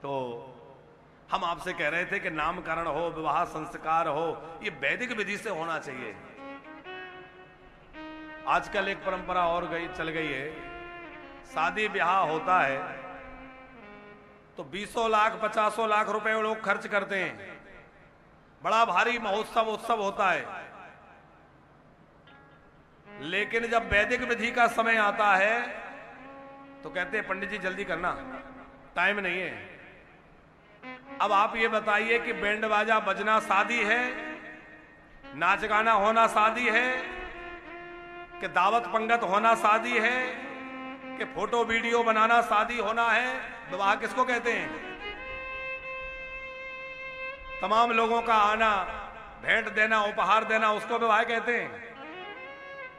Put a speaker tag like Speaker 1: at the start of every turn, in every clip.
Speaker 1: तो हम आपसे कह रहे थे कि नामकरण हो, विवाह संस्कार हो, ये वैदिक विधि से होना चाहिए। आजकल एक परंपरा और चल गई है, शादी ब्याह होता है तो 20 लाख 50 लाख रुपए लोग खर्च करते हैं, बड़ा भारी महोत्सव उत्सव होता है। लेकिन जब वैदिक विधि का समय आता है तो कहते हैं पंडित जी जल्दी करना, टाइम नहीं है। अब आप ये बताइए कि बैंड बाजा बजना शादी है, नाच गाना होना शादी है, कि दावत पंगत होना शादी है, कि फोटो वीडियो बनाना शादी होना है? विवाह किसको कहते हैं? तमाम लोगों का आना, भेंट देना, उपहार देना, उसको विवाह कहते हैं।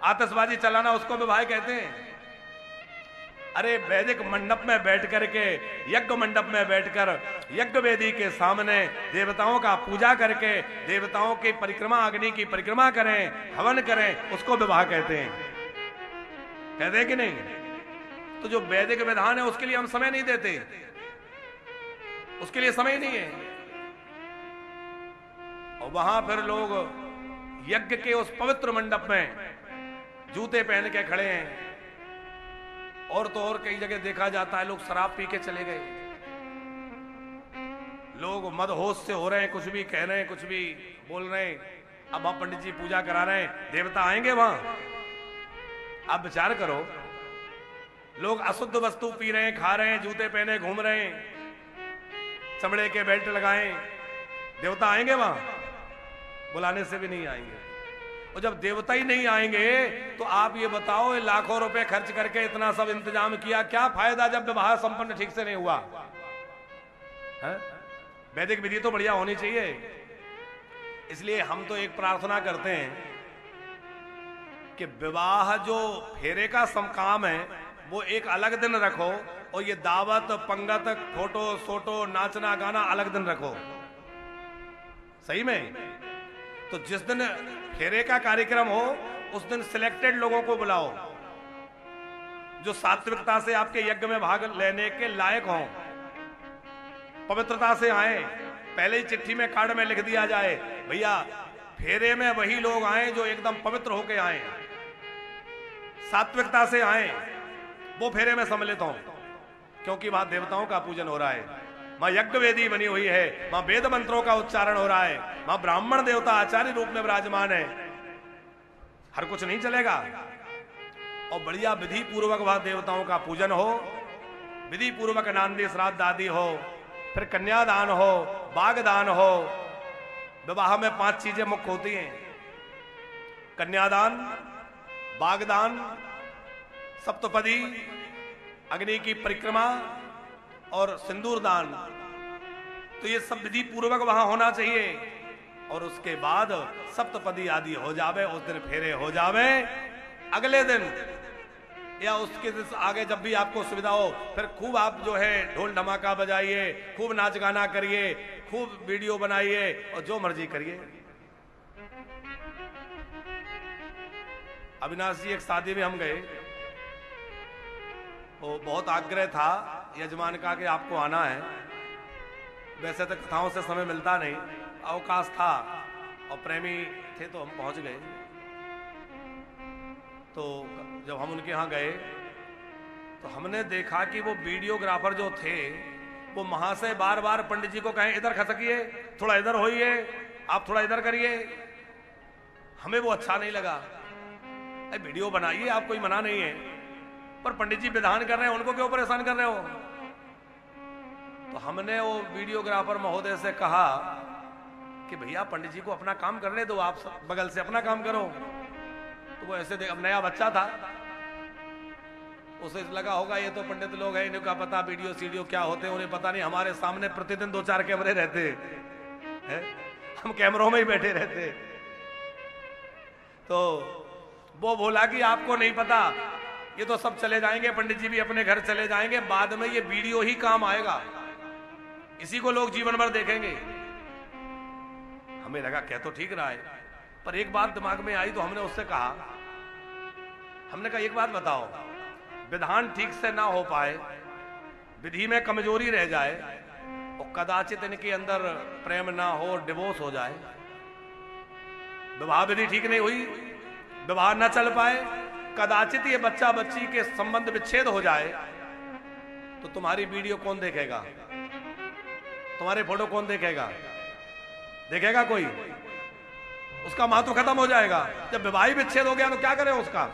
Speaker 1: आतिशबाजी चलाना, उसको विवाह कहते हैं। अरे वैदिक मंडप में बैठ करके, यज्ञ मंडप में बैठकर यज्ञ वेदी के सामने देवताओं का पूजा करके, देवताओं की परिक्रमा, अग्नि की परिक्रमा करें, हवन करें, उसको विवाह कहते हैं। कहते हैं कि नहीं? तो जो वैदिक विधान है उसके लिए हम समय नहीं देते, उसके लिए समय नहीं है। और वहां फिर लोग यज्ञ के उस पवित्र मंडप में जूते पहन के खड़े हैं। और तो और कई जगह देखा जाता है लोग शराब पी के चले गए, लोग मदहोश से हो रहे हैं, कुछ भी कह रहे हैं, कुछ भी बोल रहे हैं। अब आप पंडित जी पूजा करा रहे हैं, देवता आएंगे वहां? आप विचार करो, लोग अशुद्ध वस्तु पी रहे हैं, खा रहे हैं, जूते पहने घूम रहे हैं, चमड़े के बेल्ट लगाए, देवता आएंगे वहां? बुलाने से भी नहीं आएंगे। और जब देवता ही नहीं आएंगे तो आप ये बताओ, लाखों रुपए खर्च करके इतना सब इंतजाम किया, क्या फायदा जब विवाह संपन्न ठीक से नहीं हुआ? वैदिक विधि तो बढ़िया होनी चाहिए। इसलिए हम तो एक प्रार्थना करते हैं कि विवाह जो फेरे का काम है वो एक अलग दिन रखो, और ये दावत पंगत, फोटो सोटो, नाचना गाना अलग दिन रखो। सही में तो जिस दिन फेरे का कार्यक्रम हो उस दिन सिलेक्टेड लोगों को बुलाओ जो सात्विकता से आपके यज्ञ में भाग लेने के लायक हों, पवित्रता से आए। पहले ही चिट्ठी में, कार्ड में लिख दिया जाए, भैया फेरे में वही लोग आए जो एकदम पवित्र होके आए, सात्विकता से आए, वो फेरे में सम्मिलित हों, क्योंकि वहां देवताओं का पूजन हो रहा है, वहां यज्ञ वेदी बनी हुई है, वहां वेद मंत्रों का उच्चारण हो रहा है, वहां ब्राह्मण देवता आचार्य रूप में विराजमान है। हर कुछ नहीं चलेगा। और बढ़िया विधि पूर्वक वहां देवताओं का पूजन हो, विधि पूर्वक नांदी श्राद्ध आदि हो, फिर कन्यादान हो, बागदान हो। विवाह में 5 चीजें मुख्य होती हैं: कन्यादान, बागदान, सप्तपदी, अग्नि की परिक्रमा और सिंदूर दान। तो ये सब विधि पूर्वक वहां होना चाहिए। और उसके बाद सप्तपदी आदि हो जावे, उस दिन फेरे हो जावे। अगले दिन या उसके दिन आगे जब भी आपको सुविधा हो, फिर खूब आप जो है ढोल धमाका बजाइए, खूब नाच गाना करिए, खूब वीडियो बनाइए और जो मर्जी करिए। अविनाश जी, एक शादी में हम गए, तो बहुत आग्रह था यजमान का कि आपको आना है। वैसे तो कथाओं से समय मिलता नहीं, अवकाश था और प्रेमी थे तो हम पहुंच गए। तो जब हम उनके यहाँ गए तो हमने देखा कि वो वीडियोग्राफर जो थे वो महाशय बार बार पंडित जी को कहें इधर खसकिए, थोड़ा इधर होइए, आप थोड़ा इधर करिए। हमें वो अच्छा नहीं लगा। वीडियो बनाइए, आप कोई मना नहीं है, पर पंडित जी विधान कर रहे हैं, उनको क्यों परेशान कर रहे हो? तो हमने वो वीडियोग्राफर महोदय से कहा कि भैया पंडित जी को अपना काम करने दो, आप बगल से अपना काम करो। तो वो ऐसे अब नया बच्चा था, उसे लगा होगा ये तो पंडित लोग हैं, इन्हें क्या पता वीडियो सीडियो क्या होते हैं, उन्हें पता नहीं। हमारे सामने प्रतिदिन 2-4 कैमरे रहते हैं, हम कैमरों में ही बैठे रहते। तो वो बोला कि आपको नहीं पता, ये तो सब चले जाएंगे, पंडित जी भी अपने घर चले जाएंगे, बाद में ये वीडियो ही काम आएगा, इसी को लोग जीवन भर देखेंगे। हमें लगा कह तो ठीक रहा है, पर एक बात दिमाग में आई तो हमने उससे कहा, हमने कहा एक बात बताओ, विधान ठीक से ना हो पाए, विधि में कमजोरी रह जाए, और कदाचित इनके अंदर प्रेम ना हो, डिवोर्स हो जाए, विवाह विधि ठीक नहीं हुई, विवाह ना चल पाए, कदाचित ये बच्चा बच्ची के संबंध विच्छेद हो जाए, तो तुम्हारी वीडियो कौन देखेगा? तुम्हारे फोटो कौन देखेगा? देखेगा कोई? उसका महत्व खत्म हो जाएगा। जब विवाह विच्छेद हो गया तो क्या करें उसका?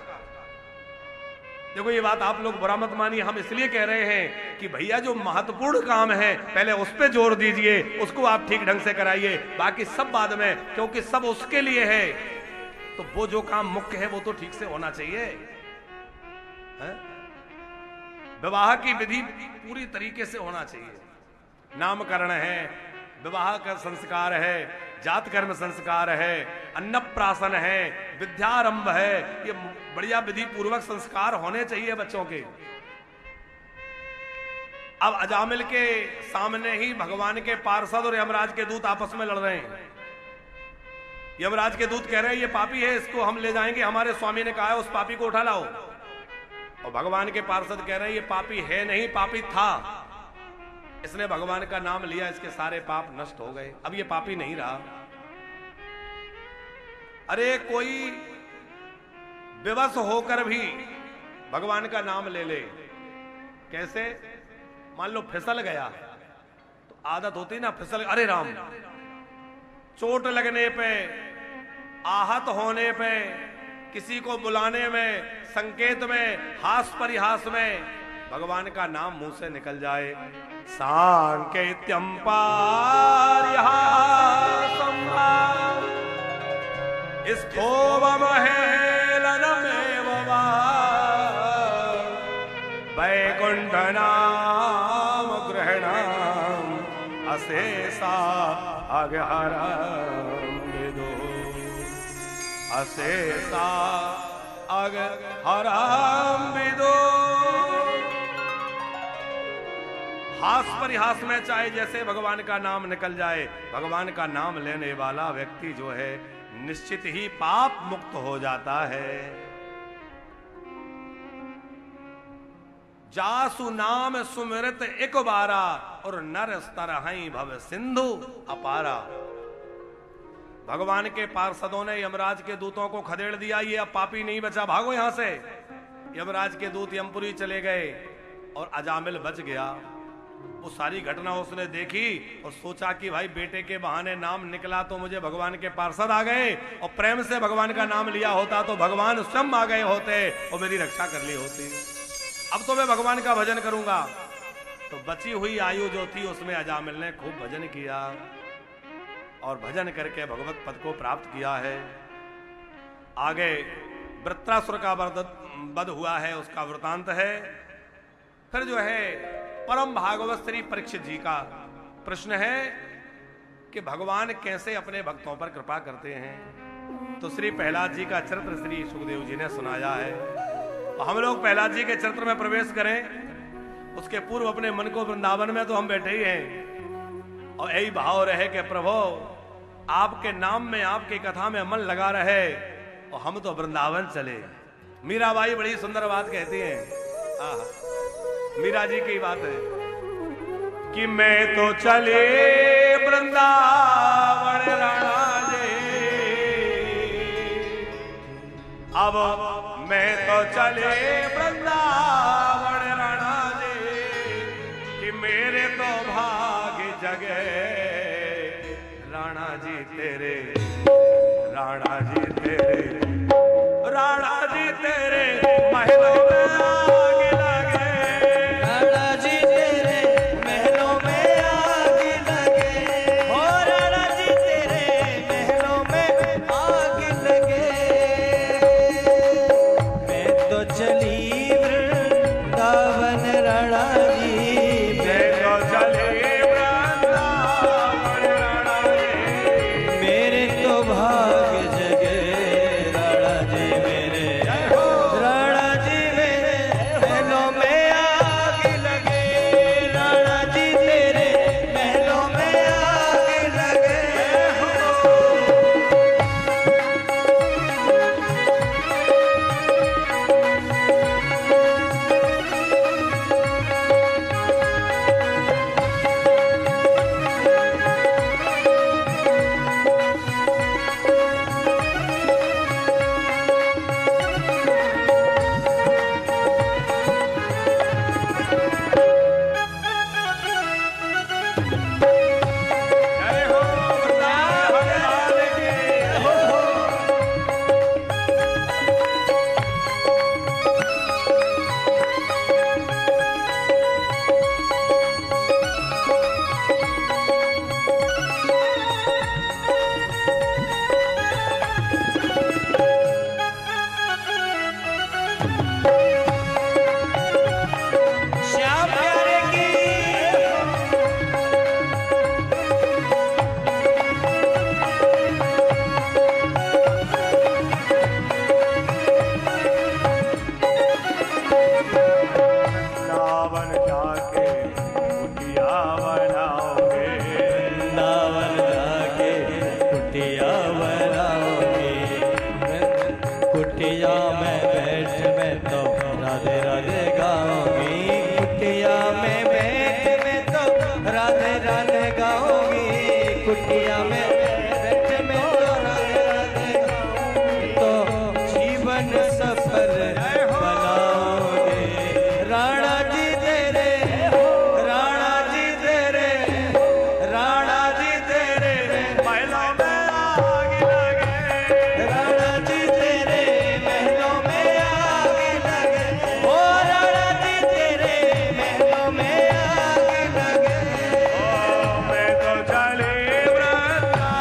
Speaker 1: देखो ये बात आप लोग बुरा मत मानिए, हम इसलिए कह रहे हैं कि भैया जो महत्वपूर्ण काम है पहले उस पे जोर दीजिए, उसको आप ठीक ढंग से कराइए, बाकी सब बाद में, क्योंकि सब उसके लिए है। तो वो जो काम मुख्य है वो तो ठीक से होना चाहिए। विवाह की विधि पूरी तरीके से होना चाहिए। नामकरण है, विवाह का संस्कार है, जात कर्म संस्कार है, अन्नप्राशन है, विद्यारंभ है, ये बढ़िया विधि पूर्वक संस्कार होने चाहिए बच्चों के। अब अजामिल के सामने ही भगवान के पार्षद और यमराज के दूत आपस में लड़ रहे हैं। यमराज के दूत कह रहे हैं ये पापी है, इसको हम ले जाएंगे, हमारे स्वामी ने कहा है उस पापी को उठा लाओ। और भगवान के पार्षद कह रहे हैं ये पापी है नहीं, पापी था, इसने भगवान का नाम लिया, इसके सारे पाप नष्ट हो गए, अब ये पापी नहीं रहा। अरे कोई विवश होकर भी भगवान का नाम ले ले, कैसे? मान लो फिसल गया, तो आदत होती ना फिसल, अरे राम, चोट लगने पे, आहत होने पे, किसी को बुलाने में, संकेत में, हास परिहास में भगवान का नाम मुंह से निकल जाए, सांकेत्यम पारिहासम स्थोमहेलनमेव वा वैकुंठ नाम ग्रहणम अशेषा अगहरम विदो अशेषा अगहरम विदो। हास परिहास में चाहे जैसे भगवान का नाम निकल जाए, भगवान का नाम लेने वाला व्यक्ति जो है निश्चित ही पाप मुक्त हो जाता है। जासु नाम सुमिरत एक बारा और नर तरहई भव सिंधु अपारा। भगवान के पार्षदों ने यमराज के दूतों को खदेड़ दिया, ये अब पापी नहीं बचा, भागो यहां से। यमराज के दूत यमपुरी चले गए और अजामिल बच गया। वो सारी घटना उसने देखी और सोचा कि भाई बेटे के बहाने नाम निकला तो मुझे भगवान के पार्षद आ गए, और प्रेम से भगवान का नाम लिया होता तो भगवान स्वयं आ गए होते और मेरी रक्षा कर ली होती। अब तो मैं भगवान का भजन करूंगा। तो बची हुई आयु जो थी उसमें अजामिल ने खूब भजन किया और भजन करके भगवत पद को प्राप्त किया है। आगे वृत्रासुर का वध हुआ है, उसका वृतांत है। फिर जो है परम भागवत श्री परीक्षित जी का प्रश्न है कि भगवान कैसे अपने भक्तों पर कृपा करते हैं। तो श्री प्रहलाद जी का चरित्र श्री सुखदेव जी ने सुनाया है। तो हम लोग प्रहलाद जी के चरित्र में प्रवेश करें उसके पूर्व अपने मन को वृंदावन में तो हम बैठे ही हैं और यही भाव रहे कि प्रभु आपके नाम में, आपकी कथा में मन लगा रहे और हम तो वृंदावन चले। मीराबाई बड़ी सुंदर बात कहती हैं, मीरा जी की बात है कि मैं तो चले वृंदावन राजे, अब मैं तो चले वृंदावन राजे कि मेरे तो भाग्य जगे राणा जी तेरे, राणा जी तेरे, राणा जी तेरे महलों में आग लगे,
Speaker 2: राणा जी तेरे महलों में आग लगे, हो राणा जी तेरे महलों में आग लगे। मैं तो चली वृंदावन राणा जी,
Speaker 1: मैं तो चले वृंदावन राणा जी,
Speaker 2: मेरे तो भाग्य जगे राणा जी मेरे, राणा जी मेरे।
Speaker 1: जय हो वृंदावन लाल की।
Speaker 2: श्याम प्यारे की
Speaker 1: वृंदावन जाके कुटिया बनाओगे,
Speaker 2: वृंदावन जाके कुटिया बनाओगे, कुटिया में बैठ मैं तो राधे राधे गाऊंगी, कुटिया में बैठ मैं तो राधे राधे गाऊंगी, कुटिया में बैठ मैं तो राधे राधे गाऊंगी, तो जीवन सफर बनाओगे। राणा जी तेरे, राणा जी तेरे, राणा जी तेरे
Speaker 1: महलों में आग लगे,
Speaker 2: राणा जी तेरे महलों में आग लगे, ओ राणा जी तेरे महलों में आग लगे।
Speaker 1: ओ मैं तो चली वृंदावन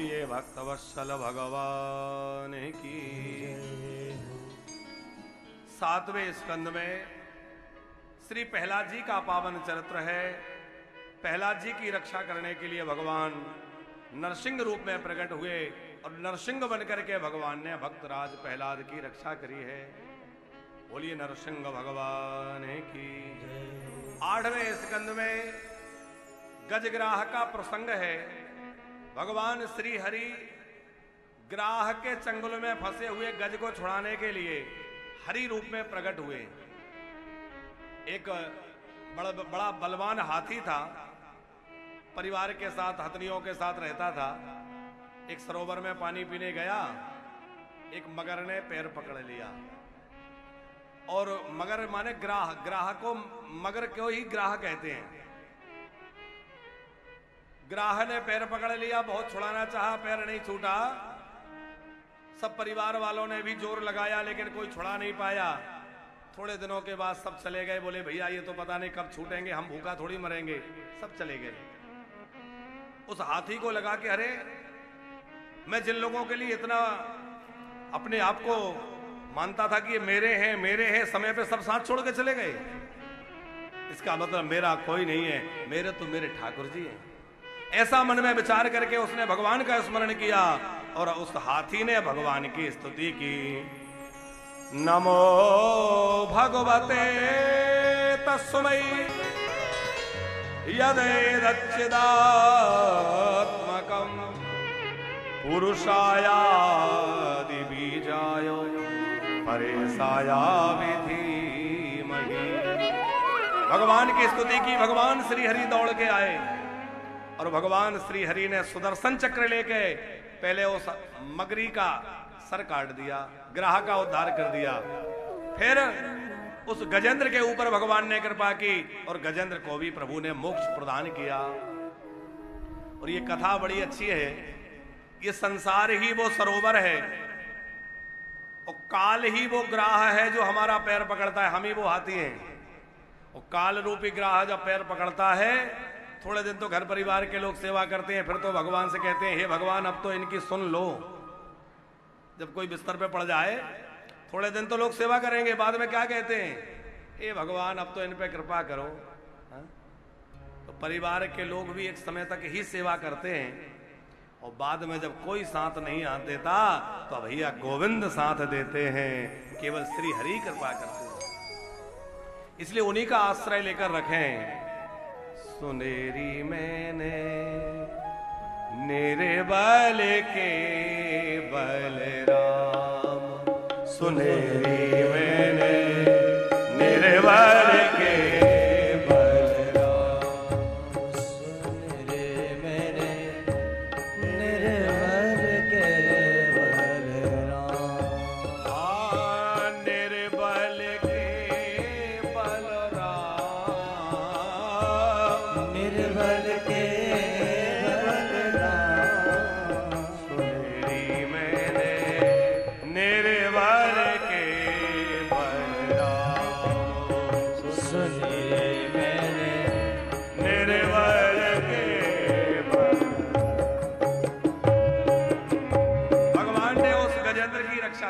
Speaker 1: बोलिए भक्तवत्सल भगवान की। 7वें स्कंद में श्री प्रहलाद जी का पावन चरित्र है। प्रहलाद जी की रक्षा करने के लिए भगवान नरसिंह रूप में प्रकट हुए और नरसिंह बनकर के भगवान ने भक्तराज प्रहलाद की रक्षा करी है। बोलिए नरसिंह भगवान की। 8वें स्कंद में गजग्राह का प्रसंग है। भगवान श्री हरि ग्राह के चंगुल में फंसे हुए गज को छुड़ाने के लिए हरि रूप में प्रकट हुए। एक बड़ा बलवान हाथी था, परिवार के साथ हथनियों के साथ रहता था। एक सरोवर में पानी पीने गया, एक मगर ने पैर पकड़ लिया। और मगर माने ग्राह, ग्राह को मगर क्यों ही ग्राह कहते हैं। ग्राह ने पैर पकड़ लिया, बहुत छुड़ाना चाहा, पैर नहीं छूटा। सब परिवार वालों ने भी जोर लगाया लेकिन कोई छुड़ा नहीं पाया। थोड़े दिनों के बाद सब चले गए। बोले भैया ये तो पता नहीं कब छूटेंगे, हम भूखा थोड़ी मरेंगे। सब चले गए। उस हाथी को लगा कि अरे मैं जिन लोगों के लिए इतना अपने आप को मानता था कि ये मेरे हैं, समय पे सब साथ छोड़ के चले गए। इसका मतलब मेरा कोई नहीं है, मेरे तो मेरे ठाकुर जी हैं। ऐसा मन में विचार करके उसने भगवान का स्मरण किया और उस हाथी ने भगवान की स्तुति की। नमो भगवते तस्मै यदेदच्चिदात्मकं पुरुषायादि बीजाय परेशाया विधीमहि। भगवान की स्तुति की। भगवान श्री हरि दौड़ के आए और भगवान श्री हरि ने सुदर्शन चक्र लेके पहले उस मगरी का सर काट दिया, ग्राह का उद्धार कर दिया। फिर उस गजेंद्र के ऊपर भगवान ने कृपा की और गजेंद्र को भी प्रभु ने मोक्ष प्रदान किया। और ये कथा बड़ी अच्छी है। ये संसार ही वो सरोवर है और काल ही वो ग्राह है जो हमारा पैर पकड़ता है। हम ही वो हाथी हैं। और काल रूपी ग्राह जब पैर पकड़ता है, थोड़े दिन तो घर परिवार के लोग सेवा करते हैं, फिर तो भगवान से कहते हैं हे भगवान अब तो इनकी सुन लो। जब कोई बिस्तर पे पड़ जाए थोड़े दिन तो लोग सेवा करेंगे, बाद में क्या कहते हैं, हे भगवान अब तो इन पे कृपा करो। हा? तो परिवार के लोग भी एक समय तक ही सेवा करते हैं और बाद में जब कोई साथ नहीं आ देता तो भैया गोविंद साथ देते हैं। केवल श्री हरि कृपा करते हैं। इसलिए उन्हीं का आश्रय लेकर रखें। सुनेरी मैंने मेरे बल के बलराम, सुनेरी मैंने मेरे बल के बलराम,
Speaker 2: सुनेरे मेरे निर्बल के बलराम।
Speaker 1: हाँ निर्बल के बलराम,
Speaker 2: निर्बल के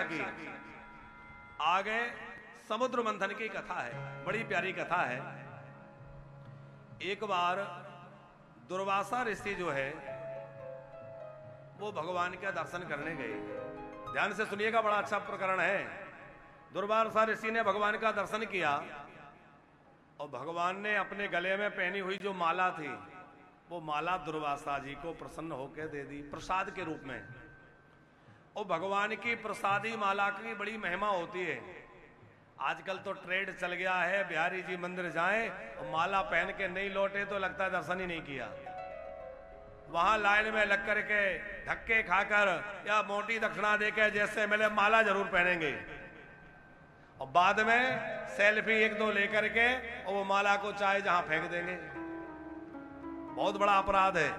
Speaker 2: की। आगे समुद्र मंथन की कथा है, बड़ी प्यारी कथा है। एक बार दुर्वासा ऋषि जो है वो भगवान के दर्शन करने गए। ध्यान से सुनिएगा, बड़ा अच्छा प्रकरण है। दुर्वासा ऋषि ने भगवान का दर्शन किया और भगवान ने अपने गले में पहनी हुई जो माला थी वो माला दुर्वासा जी को प्रसन्न होकर दे दी प्रसाद के रूप में। और भगवान की प्रसादी माला की बड़ी महिमा होती है। आजकल तो ट्रेड चल गया है, बिहारी जी मंदिर जाएं और माला पहन के नहीं लौटे तो लगता है दर्शन ही नहीं किया। वहां लाइन में लग करके धक्के खाकर या मोटी दक्षिणा देकर जैसे मिले माला जरूर पहनेंगे और बाद में सेल्फी एक दो लेकर के और वो माला को चाहे जहां फेंक देंगे। बहुत बड़ा अपराध है।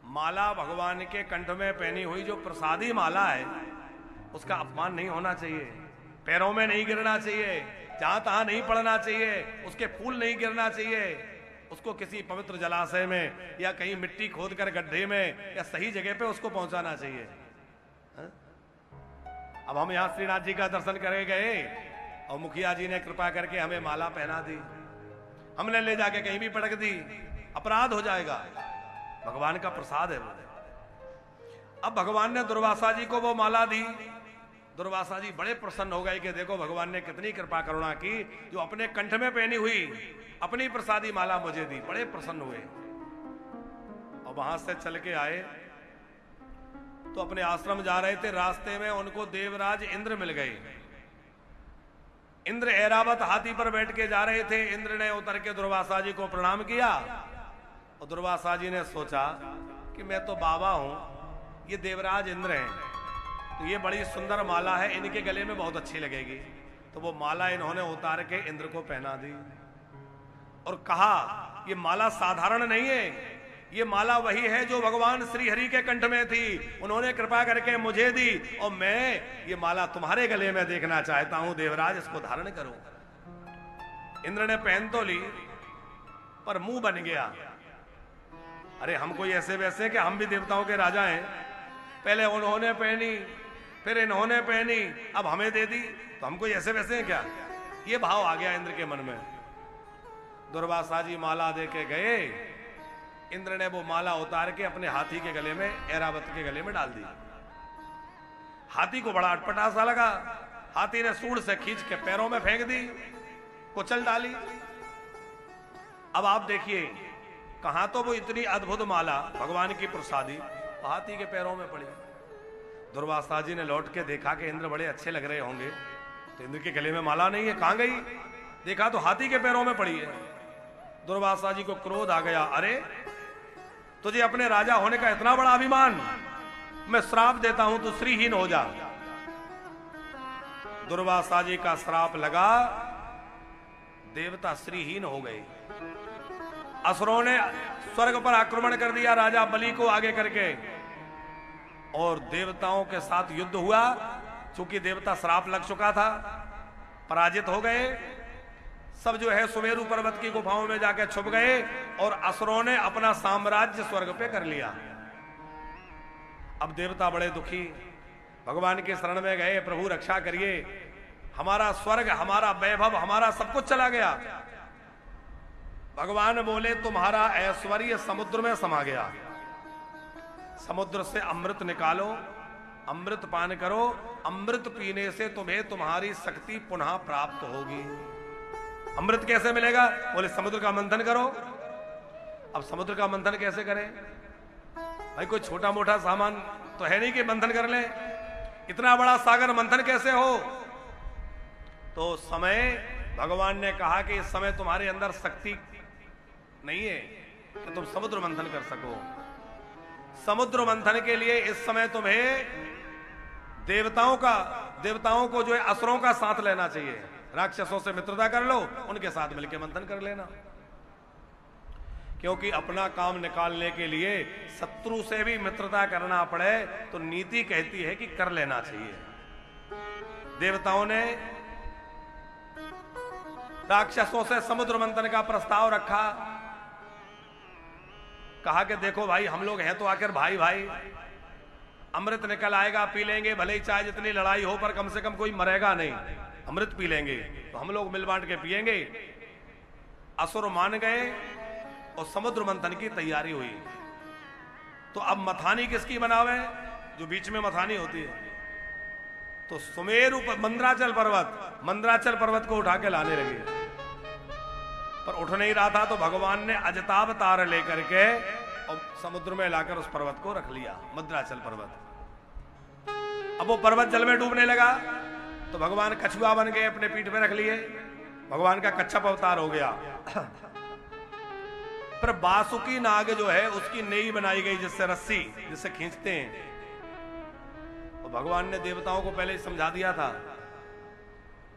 Speaker 2: माला भगवान के कंठ में पहनी हुई जो प्रसादी माला है उसका अपमान नहीं होना चाहिए, पैरों में नहीं गिरना चाहिए, जहां तहां नहीं पड़ना चाहिए, उसके फूल नहीं गिरना चाहिए।
Speaker 1: उसको किसी पवित्र जलाशय में या कहीं मिट्टी खोदकर गड्ढे में या सही जगह पे उसको पहुंचाना चाहिए। हा? अब हम यहां श्रीनाथ जी का दर्शन करके गए और मुखिया जी ने कृपा करके हमें माला पहना दी, हमने ले जाके कहीं भी पटक दी, अपराध हो जाएगा। भगवान का प्रसाद है वो। अब भगवान ने दुर्वासा जी को वो माला दी। दुर्वासा जी बड़े प्रसन्न हो गए कि देखो भगवान ने कितनी कृपा करुणा की, जो अपने कंठ में पहनी हुई अपनी प्रसादी माला मुझे दी। बड़े प्रसन्न हुए और वहां से चल के आए तो अपने आश्रम जा रहे थे, रास्ते में उनको देवराज इंद्र मिल गए। इंद्र ऐरावत हाथी पर बैठ के जा रहे थे। इंद्र ने उतर के दुर्वासा जी को प्रणाम किया और दुर्वासा जी ने सोचा कि मैं तो बाबा हूं, ये देवराज इंद्र हैं, तो ये बड़ी सुंदर माला है, इनके गले में बहुत अच्छी लगेगी। तो वो माला इन्होंने उतार के इंद्र को पहना दी और कहा ये माला साधारण नहीं है, ये माला वही है जो भगवान श्री हरि के कंठ में थी, उन्होंने कृपा करके मुझे दी और मैं ये माला तुम्हारे गले में देखना चाहता हूं, देवराज इसको धारण करो। इंद्र ने पहन तो ली पर मुंह बन गया। अरे हम कोई ऐसे वैसे कि हम भी देवताओं के राजा हैं, पहले उन्होंने पहनी फिर इन्होंने पहनी, अब हमें दे दी, तो हम कोई ऐसे वैसे हैं क्या? ये भाव आ गया इंद्र के मन में। दुर्वासा जी माला दे के गए, इंद्र ने वो माला उतार के अपने हाथी के गले में, ऐरावत के गले में डाल दी। हाथी को बड़ा अटपटा सा लगा, हाथी ने सूंड से खींच के पैरों में फेंक दी, कुचल डाली। अब आप देखिए कहां तो वो इतनी अद्भुत माला भगवान की प्रसादी हाथी के पैरों में पड़ी। दुर्वासा जी ने लौट के देखा कि इंद्र बड़े अच्छे लग रहे होंगे, तो इंद्र के गले में माला नहीं है, कहां गई? देखा तो हाथी के पैरों में पड़ी है। दुर्वासा जी को क्रोध आ गया, अरे तुझे अपने राजा होने का इतना बड़ा अभिमान, मैं श्राप देता हूं तू श्रीहीन हो जा। दुर्वासा जी का श्राप लगा, देवता श्रीहीन हो गए। असुरों ने स्वर्ग पर आक्रमण कर दिया राजा बलि को आगे करके, और देवताओं के साथ युद्ध हुआ। चूंकि देवता श्राप लग चुका था, पराजित हो गए। सब जो है सुमेरु पर्वत की गुफाओं में जाके छुप गए और असुरों ने अपना साम्राज्य स्वर्ग पे कर लिया। अब देवता बड़े दुखी, भगवान के शरण में गए, प्रभु रक्षा करिए, हमारा स्वर्ग, हमारा वैभव, हमारा सब कुछ चला गया। भगवान बोले तुम्हारा ऐश्वर्य समुद्र में समा गया, समुद्र से अमृत निकालो, अमृत पान करो, अमृत पीने से तुम्हें तुम्हारी शक्ति पुनः प्राप्त होगी। अमृत कैसे मिलेगा? बोले समुद्र का मंथन करो। अब समुद्र का मंथन कैसे करें भाई? कोई छोटा मोटा सामान तो है नहीं कि मंथन कर ले, इतना बड़ा सागर मंथन कैसे हो? तो समय भगवान ने कहा कि इस समय तुम्हारे अंदर शक्ति नहीं है कि तुम समुद्र मंथन कर सको। समुद्र मंथन के लिए इस समय तुम्हें देवताओं को जो है असुरों का साथ लेना चाहिए। राक्षसों से मित्रता कर लो, उनके साथ मिलकर मंथन कर लेना, क्योंकि अपना काम निकालने के लिए शत्रु से भी मित्रता करना पड़े तो नीति कहती है कि कर लेना चाहिए। देवताओं ने राक्षसों से समुद्र मंथन का प्रस्ताव रखा, कहा कि देखो भाई हम लोग हैं तो आखिर भाई भाई, अमृत निकल आएगा पी लेंगे, भले ही चाहे जितनी लड़ाई हो पर कम से कम कोई मरेगा नहीं, अमृत पी लेंगे, तो हम लोग मिल बांट के पिएंगे। असुर मान गए और समुद्र मंथन की तैयारी हुई। तो अब मथानी किसकी बनावे? जो बीच में मथानी होती है। तो सुमेरु मंदराचल पर्वत को उठा के लाने लगे, पर उठ नहीं रहा था। तो भगवान ने अजताब तार लेकर के और समुद्र में लाकर उस पर्वत को रख लिया, मंदराचल पर्वत। अब वो पर्वत जल में डूबने लगा तो भगवान कछुआ बन गए, अपने पीठ पे रख लिए, भगवान का कच्छप अवतार हो गया। पर बासुकी नाग जो है उसकी नेई बनाई गई, जिससे रस्सी जिससे खींचते हैं। तो भगवान ने देवताओं को पहले ही समझा दिया था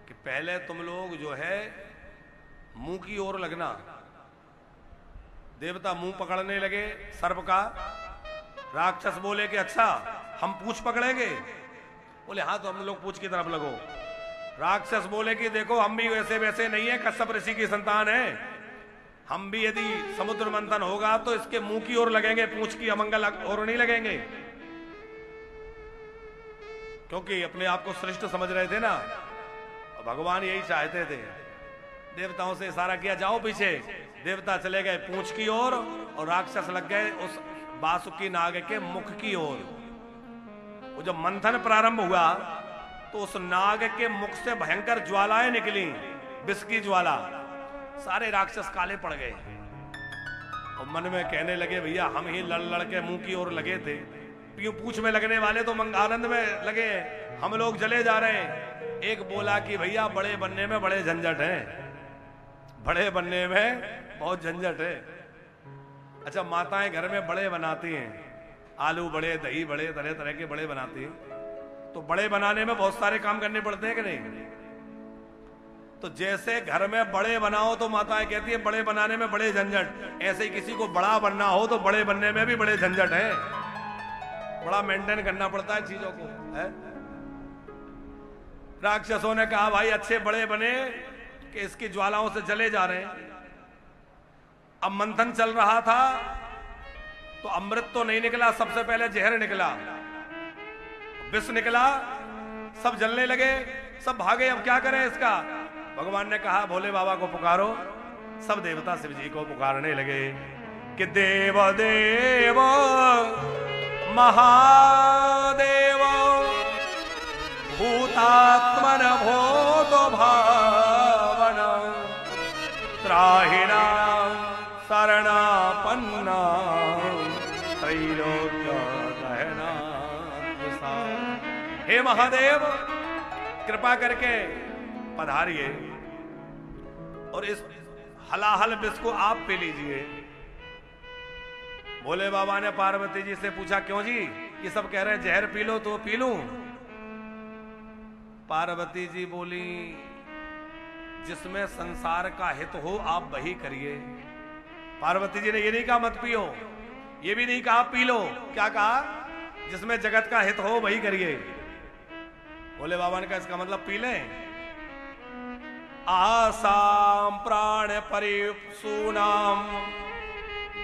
Speaker 1: कि पहले तुम लोग जो है मुंह की ओर लगना। देवता मुंह पकड़ने लगे सर्प का। राक्षस बोले कि अच्छा हम पूंछ पकड़ेंगे? बोले हाँ, तो हम लोग पूंछ की तरफ लगो। राक्षस बोले कि देखो हम भी वैसे वैसे नहीं है, कश्यप ऋषि की संतान है, हम भी यदि समुद्र मंथन होगा तो इसके मुंह की ओर लगेंगे, पूंछ की अमंगल और नहीं लगेंगे, क्योंकि अपने आप को श्रेष्ठ समझ रहे थे ना। भगवान यही चाहते थे। देवताओं से इशारा किया, जाओ पीछे। देवता चले गए पूंछ की ओर और राक्षस लग गए उस वासुकी नाग के मुख की ओर। वो जब मंथन प्रारंभ हुआ तो उस नाग के मुख से भयंकर ज्वालाएं निकली, विष की ज्वाला। सारे राक्षस काले पड़ गए और मन में कहने लगे, भैया हम ही लड़ लड़ के मुंह की ओर लगे थे, पूंछ में लगने वाले तो आनंद में लगे, हम लोग जले जा रहे हैं। एक बोला कि भैया बड़े बनने में बड़े झंझट है, बड़े बनने में बहुत झंझट है। अच्छा, माताएं घर में बड़े बनाती हैं, आलू बड़े, दही बड़े, तरह तरह के बड़े बनाती हैं, तो बड़े बनाने में बहुत सारे काम करने पड़ते हैं कि नहीं? तो जैसे घर में बड़े बनाओ तो माताएं कहती है बड़े बनाने में बड़े झंझट, ऐसे ही किसी को बड़ा बनना हो तो बड़े बनने में भी बड़े झंझट है, बड़ा मेंटेन करना पड़ता है चीजों को, है? राक्षसों ने कहा, भाई अच्छे बड़े बने कि इसकी ज्वालाओं से जले जा रहे हैं। अब मंथन चल रहा था तो अमृत तो नहीं निकला, सबसे पहले जहर निकला, विष निकला, सब जलने लगे, सब भागे। अब क्या करें इसका? भगवान ने कहा, भोले बाबा को पुकारो। सब देवता शिव जी को पुकारने लगे कि देव देव महादेव भूतात्मन भूत भावन त्राहिणा शरणापन्ना त्रैलोक्य रहना। हे महादेव, कृपा करके पधारिए और इस हलाहल विष को आप पी लीजिए। भोले बाबा ने पार्वती जी से पूछा, क्यों जी? ये सब कह रहे हैं जहर पी लो तो पी लूं। पार्वती जी बोली, जिसमें संसार का हित हो आप वही करिए। पार्वती जी ने ये नहीं कहा मत पियो, ये भी नहीं कहा पी लो, क्या कहा? जिसमें जगत का हित हो वही करिए। भोले बाबा ने कहा, इसका मतलब पी लें। आसाम प्राण परिसूनाम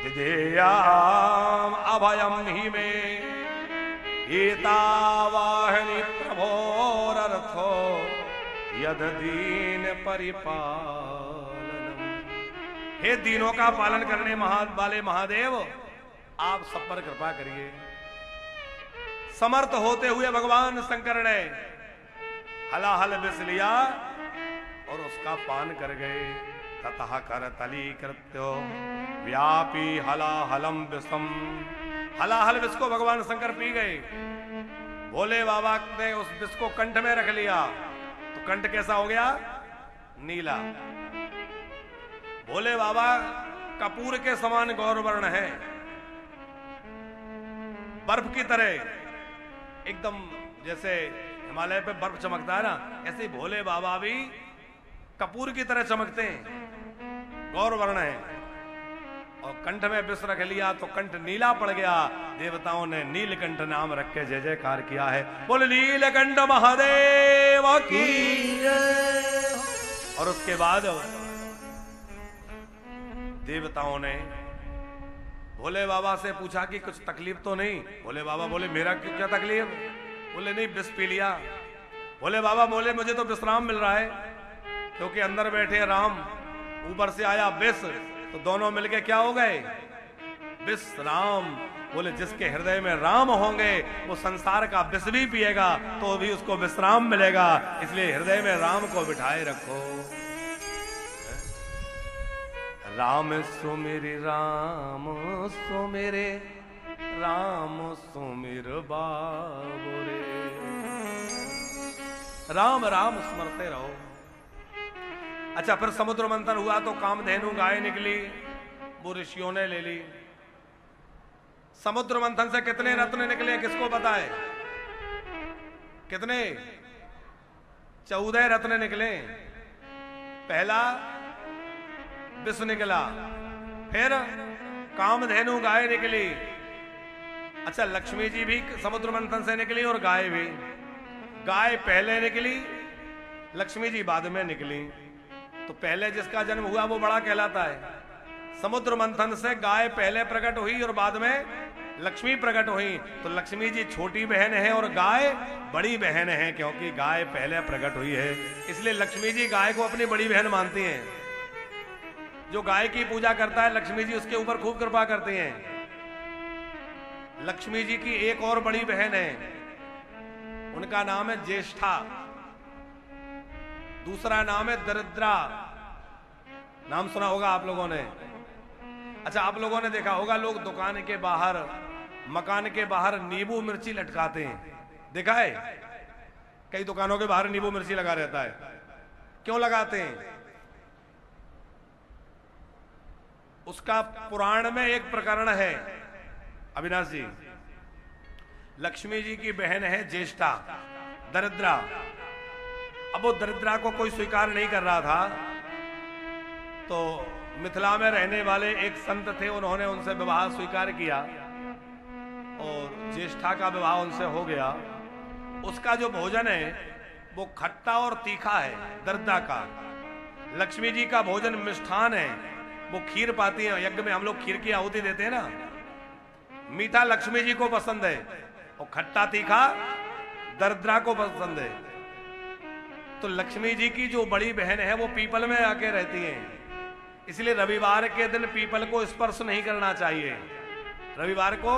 Speaker 1: दिदेयाम अभयम ही में एतावाहिनी प्रभोरर्थो यद दीन परिपालनम। हे दीनों का पालन करने वाले महादेव, आप सब पर कृपा करिए। समर्थ होते हुए भगवान शंकर ने हलाहल विष लिया और उसका पान कर गए। ततः कर तली कृत्यो व्यापी हलाहलम विषम। हलाहल विष को भगवान शंकर पी गए। भोले बाबा ने उस विष को कंठ में रख लिया तो कंठ कैसा हो गया? नीला। भोले बाबा कपूर के समान गौरवर्ण है, बर्फ की तरह, एकदम जैसे हिमालय पे बर्फ चमकता है ना, ऐसे ही भोले बाबा भी कपूर की तरह चमकते हैं, गौरवर्ण है। और कंठ में विष रख लिया तो कंठ नीला पड़ गया। देवताओं ने नीलकंठ नाम रख के जय जयकार किया है। बोले नीलकंठ महादेव की। और उसके बाद देवताओं ने भोले बाबा से पूछा कि कुछ तकलीफ तो नहीं? भोले बाबा बोले, मेरा क्या तकलीफ? बोले, नहीं विष पी लिया। भोले बाबा बोले, मुझे तो विश्राम मिल रहा है, क्योंकि अंदर बैठे राम, ऊपर से आया विष, तो दोनों मिलके क्या हो गए? विश्राम। बोले, जिसके हृदय में राम होंगे वो संसार का विष भी पिएगा तो भी उसको विश्राम मिलेगा। इसलिए हृदय में राम को बिठाए रखो। राम सुमिर राम सुमिरे राम सुमिर बाबुरे। राम राम स्मरते रहो। अच्छा, फिर समुद्र मंथन हुआ तो कामधेनु गाय निकली, वो ऋषियों ने ले ली। समुद्र मंथन से कितने रत्न निकले किसको पता है? कितने? 14 रत्न निकले। पहला विष निकला, फिर कामधेनु गाय निकली। अच्छा, लक्ष्मी जी भी समुद्र मंथन से निकली और गाय भी। गाय पहले निकली, लक्ष्मी जी बाद में निकली। तो पहले जिसका जन्म हुआ वो बड़ा कहलाता है, समुद्र मंथन से गाय पहले प्रकट हुई और बाद में लक्ष्मी प्रकट हुई। तो लक्ष्मी जी छोटी बहन है और गाय बड़ी बहन है, क्योंकि गाय पहले प्रकट हुई है, इसलिए लक्ष्मी जी गाय को अपनी बड़ी बहन मानती हैं। जो गाय की पूजा करता है लक्ष्मी जी उसके ऊपर खूब कृपा करती हैं। लक्ष्मी जी की एक और बड़ी बहन है, उनका नाम है ज्येष्ठा, दूसरा नाम है दरिद्रा। नाम सुना होगा आप लोगों ने। अच्छा, आप लोगों ने देखा होगा लोग दुकान के बाहर, मकान के बाहर नींबू मिर्ची लटकाते हैं, देखा है? कई दुकानों के बाहर नींबू मिर्ची लगा रहता है। क्यों लगाते हैं? उसका पुराण में एक प्रकरण है अविनाश जी। लक्ष्मी जी की बहन है ज्येष्ठा, दरिद्रा। अब वो दरिद्रा को कोई स्वीकार नहीं कर रहा था, तो मिथिला में रहने वाले एक संत थे, उन्होंने उनसे विवाह स्वीकार किया और ज्येष्ठा का विवाह उनसे हो गया। उसका जो भोजन है वो खट्टा और तीखा है दरिद्रा का। लक्ष्मी जी का भोजन मिष्ठान है, वो खीर पाती है। यज्ञ में हम लोग खीर की आहुति देते हैं ना, मीठा लक्ष्मी जी को पसंद है और खट्टा तीखा दरिद्रा को पसंद है। तो लक्ष्मी जी की जो बड़ी बहन है वो पीपल में आके रहती है, इसलिए रविवार के दिन पीपल को स्पर्श नहीं करना चाहिए। रविवार को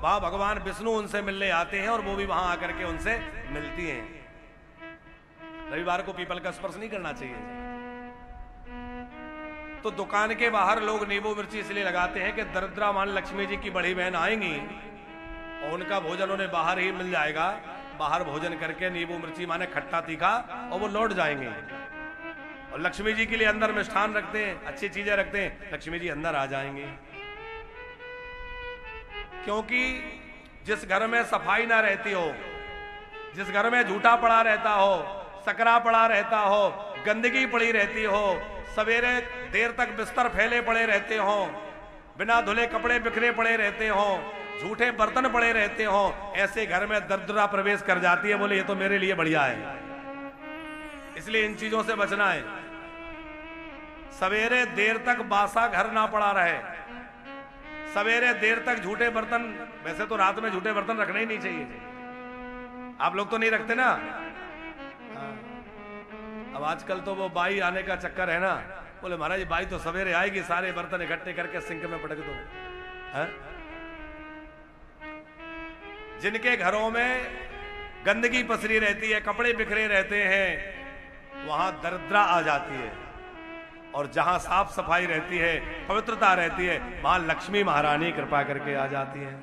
Speaker 1: वहां भगवान विष्णु उनसे मिलने आते हैं और वो भी वहां आकर के उनसे मिलती हैं। रविवार को पीपल का स्पर्श नहीं करना चाहिए। तो दुकान के बाहर लोग नींबू मिर्ची इसलिए लगाते हैं कि दरिद्रा मान लक्ष्मी जी की बड़ी बहन आएंगी और उनका भोजन उन्हें बाहर ही मिल जाएगा। बाहर भोजन करके नींबू मिर्ची माने खट्टा तीखा, और वो लौट जाएंगे। और लक्ष्मी जी के लिए अंदर मिष्ठान रखते हैं, अच्छी चीजें रखते हैं, लक्ष्मी जी अंदर आ जाएंगे। क्योंकि जिस घर में सफाई ना रहती हो, जिस घर में झूठा पड़ा रहता हो, सकरा पड़ा रहता हो, गंदगी पड़ी रहती हो, सवेरे देर तक बिस्तर फैले पड़े रहते हो, बिना धुले कपड़े बिखरे पड़े रहते हो, झूठे बर्तन पड़े रहते हो, ऐसे घर में दरिद्रता प्रवेश कर जाती है। बोले ये तो मेरे लिए बढ़िया है। इसलिए इन चीजों से बचना है। सवेरे देर तक बासा घर ना पड़ा रहे, सवेरे देर तक झूठे बर्तन, वैसे तो रात में झूठे बर्तन रखने ही नहीं चाहिए। आप लोग तो नहीं रखते ना। अब आजकल तो वो बाई आने का चक्कर है ना। बोले महाराज बाई तो सवेरे आएगी, सारे बर्तन इकट्ठे करके सिंक में पटक दो। है? जिनके घरों में गंदगी पसरी रहती है, कपड़े बिखरे रहते हैं, वहां दरिद्रा आ जाती है। और जहां साफ सफाई रहती है, पवित्रता रहती है, वहां लक्ष्मी महारानी कृपा करके आ जाती है।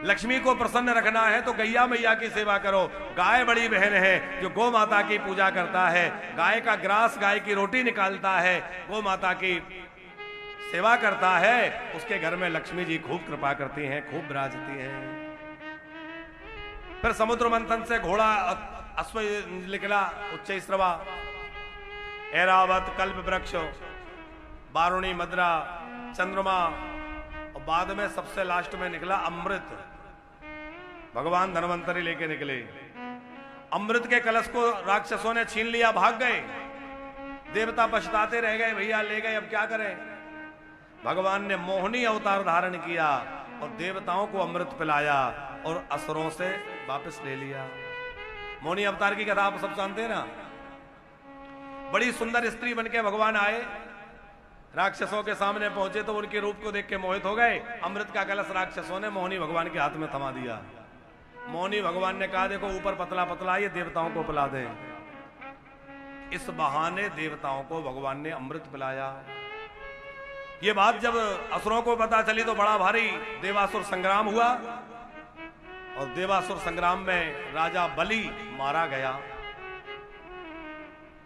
Speaker 1: लक्ष्मी को प्रसन्न रखना है तो गैया मैया की सेवा करो। गाय बड़ी बहन है जो गौ माता की पूजा करता है, गाय का ग्रास, गाय की रोटी निकालता है, गौ माता की सेवा करता है, उसके घर में लक्ष्मी जी खूब कृपा करती हैं, खूब विराजती हैं। फिर समुद्र मंथन से घोड़ा अश्व निकला, उच्चैश्रवा, ऐरावत, कल्प वृक्ष, बारुणी, मद्रा, चंद्रमा, और बाद में सबसे लास्ट में निकला अमृत। भगवान धन्वंतरी लेके निकले। अमृत के कलश को राक्षसों ने छीन लिया, भाग गए। देवता पछताते रह गए, भैया ले गए, अब क्या करें। भगवान ने मोहिनी अवतार धारण किया और देवताओं को अमृत पिलाया और असुरों से वापस ले लिया। मोहिनी अवतार की कथा आप सब जानते हैं ना। बड़ी सुंदर स्त्री बनके भगवान आए, राक्षसों के सामने पहुंचे तो उनके रूप को देख के मोहित हो गए। अमृत का कलश राक्षसों ने मोहिनी भगवान के हाथ में थमा दिया। मोहिनी भगवान ने कहा देखो ऊपर पतला पतला, ये देवताओं को पिला दें। इस बहाने देवताओं को भगवान ने अमृत पिलाया। ये बात जब असुरों को पता चली तो बड़ा भारी देवासुर संग्राम हुआ और देवासुर संग्राम में राजा बलि मारा गया।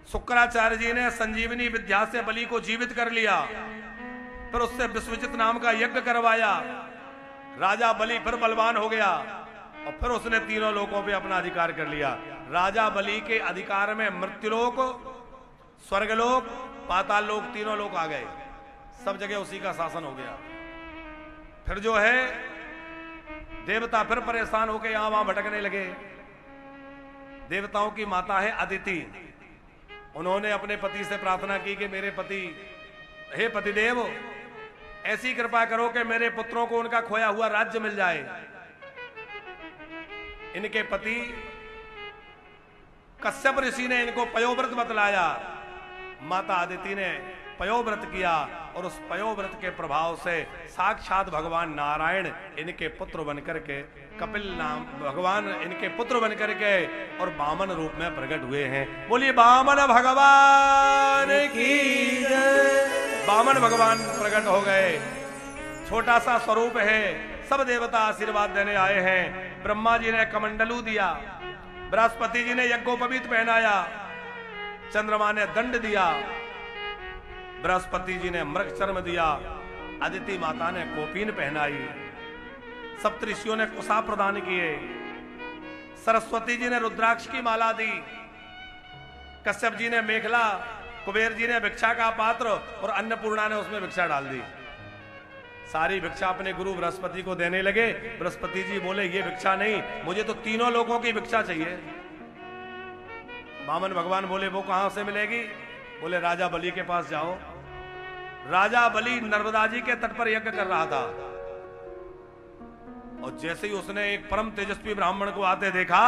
Speaker 1: शुक्राचार्य जी ने संजीवनी विद्या से बलि को जीवित कर लिया, फिर उससे विश्वजित नाम का यज्ञ करवाया। राजा बलि फिर बलवान हो गया और फिर उसने तीनों लोकों पे अपना अधिकार कर लिया। राजा बलि के अधिकार में मृत्युलोक, स्वर्गलोक, पाताल लोक, तीनों लोक आ गए। सब जगह उसी का शासन हो गया। फिर जो है देवता फिर परेशान होकर यहां वहां भटकने लगे। देवताओं की माता है अदिति। उन्होंने अपने पति से प्रार्थना की कि मेरे पति, हे पतिदेव, ऐसी कृपा करो कि मेरे पुत्रों को उनका खोया हुआ राज्य मिल जाए। इनके पति कश्यप ऋषि ने इनको पयोव्रत बतलाया, माता अदिति ने पयोव्रत किया और उस पयोव्रत के प्रभाव से साक्षात भगवान नारायण इनके पुत्र बनकर के, कपिल नाम भगवान इनके पुत्र बनकर के और वामन रूप में प्रकट हुए हैं। बोलिए वामन भगवान की जय। वामन भगवान प्रकट हो गए, छोटा सा स्वरूप है, सब देवता आशीर्वाद देने आए हैं। ब्रह्मा जी ने कमंडलू दिया, बृहस्पति जी ने यज्ञोपवीत पहनाया, चंद्रमा ने दंड दिया, बृहस्पति जी ने मृग चर्म दिया, अदिति माता ने कोपीन पहनाई, सप्तऋषियों ने कुसा प्रदान किए, सरस्वती जी ने रुद्राक्ष की माला दी, कश्यप जी ने मेखला, कुबेर जी ने भिक्षा का पात्र और अन्नपूर्णा ने उसमें भिक्षा डाल दी। सारी भिक्षा अपने गुरु बृहस्पति को देने लगे। बृहस्पति जी बोले ये भिक्षा नहीं, मुझे तो तीनों लोगों की भिक्षा चाहिए। वामन भगवान बोले वो कहां से मिलेगी? बोले राजा बलि के पास जाओ। राजा बलि नर्मदा जी के तट पर यज्ञ कर रहा था और जैसे ही उसने एक परम तेजस्वी ब्राह्मण को आते देखा,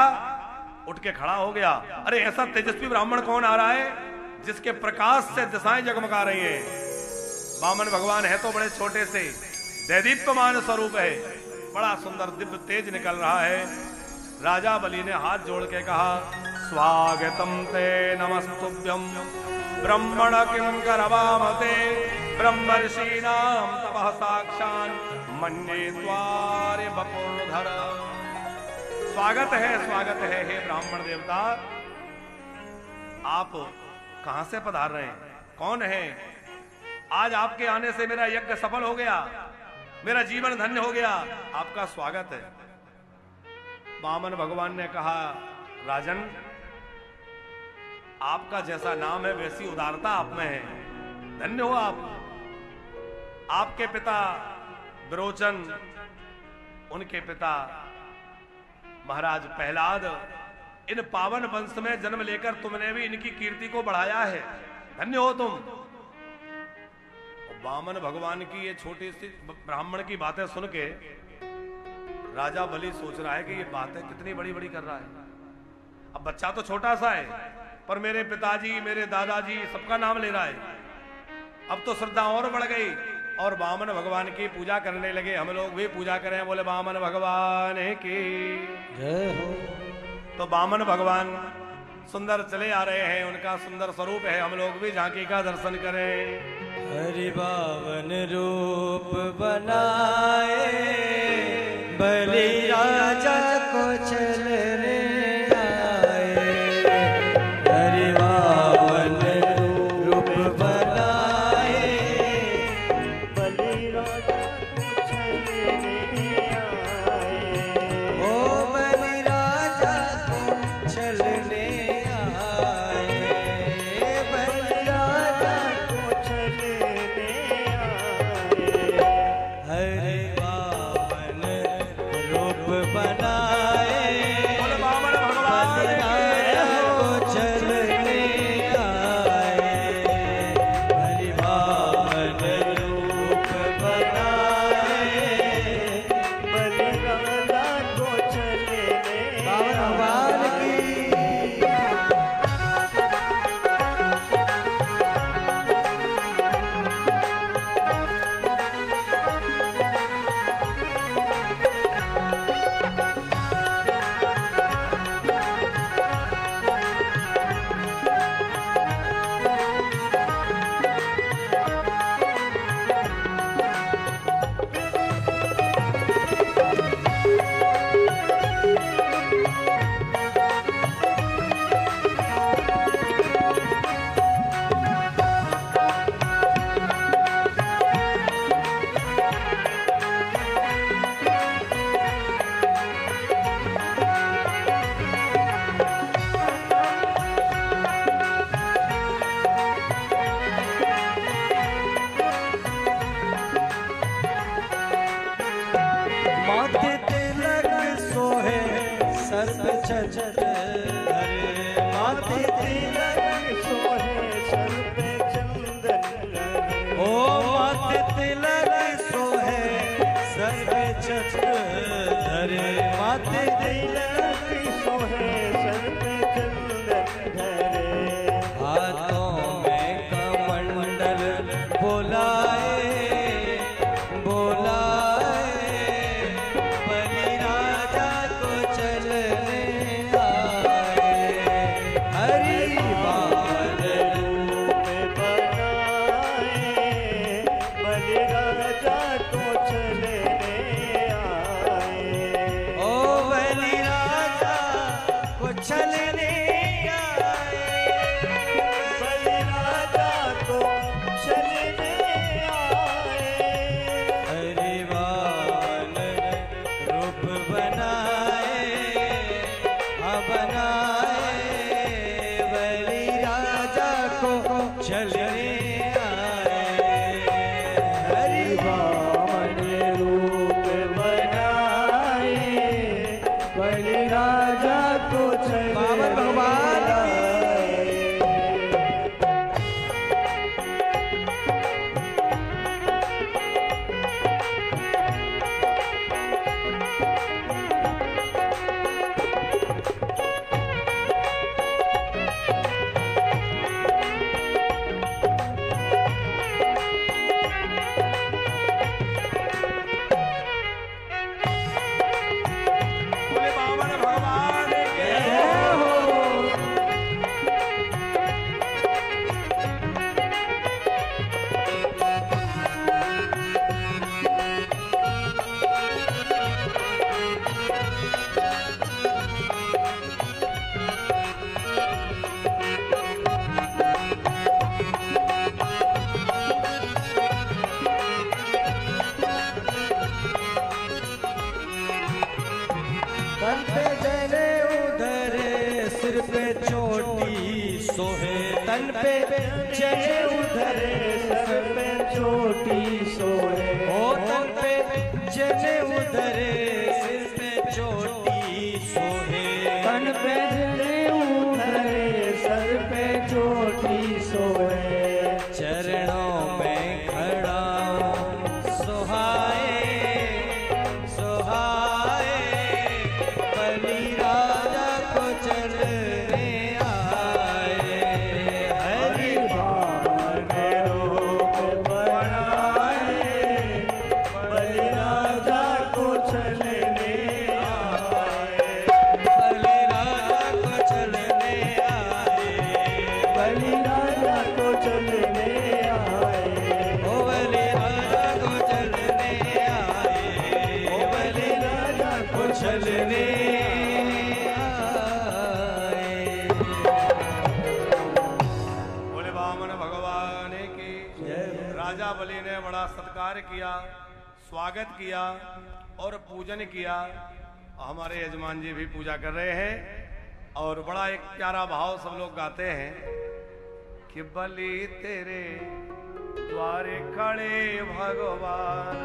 Speaker 1: उठ के खड़ा हो गया। अरे ऐसा तेजस्वी ब्राह्मण कौन आ रहा है जिसके प्रकाश से दिशाएं जगमगा रही हैं? वामन भगवान है तो बड़े छोटे से, दैदीप्यमान स्वरूप है, बड़ा सुंदर दिव्य तेज निकल रहा है। राजा बलि ने हाथ जोड़ के कहा स्वागतम ते नमस्तुभ्यं ब्रह्मण किं करवामते ब्रह्मर्षीणां तपः साक्षान् मन्ये द्वारे बपुर्धर। स्वागत है हे ब्राह्मण देवता, आप कहां से पधार रहे हैं? कौन है? आज आपके आने से मेरा यज्ञ सफल हो गया, मेरा जीवन धन्य हो गया, आपका स्वागत है। वामन भगवान ने कहा राजन, आपका जैसा नाम है वैसी उदारता आप में है, धन्य हो आप। आपके पिता विरोचन, उनके पिता महाराज प्रहलाद, इन पावन वंश में जन्म लेकर तुमने भी इनकी कीर्ति को बढ़ाया है, धन्य हो तुम। वामन भगवान की ये छोटी सी ब्राह्मण की बातें सुन के राजा बलि सोच रहा है कि ये बातें कितनी बड़ी बड़ी कर रहा है। अब बच्चा तो छोटा सा है, पर मेरे पिताजी, मेरे दादाजी सबका नाम ले रहा है। अब तो श्रद्धा और बढ़ गई और वामन भगवान की पूजा करने लगे। हम लोग भी पूजा करें, बोले वामन भगवान की जय हो। तो वामन भगवान सुंदर चले आ रहे हैं, उनका सुंदर स्वरूप है, हम लोग भी झांकी का दर्शन करें।
Speaker 3: हरि पावन रूप बनाए बलि राजा को चलने आए। हरि पावन रूप बनाए बलि राजा को चलने आए। ओ बलि राजा को चलने आए, बलि राजा को चलने आए। हरि पावन रूप बनाए
Speaker 1: बोले वामन भगवान
Speaker 3: राजा को चलने आए। हरि पावन रूप बनाए बलि राजा को चलने भगवान की। माथे तिलक सोहे सर पे चंदन, माथे तिलक सोहे सर पे चंदन। ओ माथे तिलक माथे तिलक सोहे सर पे चंदन धरे हाथों में कमंडल बोलाए बलि राजा को चलने आए हरि बामन रूप बनाए बलि राजा को चलने आए ओ बलि राजा को चलने आए बलि राजा को चलने आए हरि बामन रूप बनाए बलि राजा को चलने आए हरि बामन रूप बनाए बलि राजा को चलने बामन भगवान
Speaker 1: बोले बामन भगवान के
Speaker 3: तन पे जने उधर सिर पे चोटी सोहे तन पे जने उधर सिर पे चोटी सोहे ओ तन पे जने उधर सिर पे चोटी सोहे तन पे जने उधर सर पे चोटी सोहे चरणों में खड़ा सुहाए बलि राजा को चलने आए हरि बामन रूप बनाए बलि राजा को चलने आए बलि राजा को चलने आए बलि राजा को चलने आए ओ बलि राजा को चलने आए ओ बलि राजा को चलने
Speaker 1: बोले बामन भगवान की राजा बलि ने बड़ा सत्कार किया, स्वागत किया और पूजन किया। हमारे यजमान जी भी पूजा कर रहे हैं और बड़ा एक प्यारा भाव सब लोग गाते हैं कि बलि तेरे द्वारे खड़े भगवान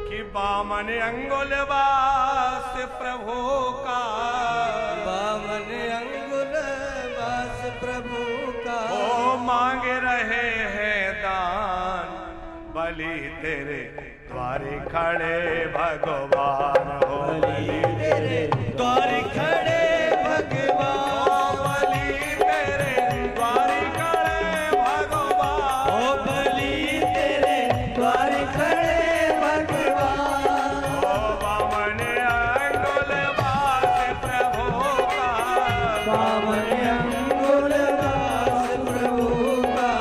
Speaker 1: कि बामन अंगुल वास प्रभु का
Speaker 3: बामन अंगुल वास प्रभु का
Speaker 1: ओ मांग रहे हैं दान बलि तेरे द्वारे खड़े भगवान हो
Speaker 3: बलि तेरे द्वारे खड़े भगवान
Speaker 1: बलि तेरे द्वारे खड़े भगवान
Speaker 3: ओ बलि तेरे द्वारे खड़े भगवान
Speaker 1: ओ बामन अंगुल वास प्रभु का
Speaker 3: बामन अंगुल वास प्रभु का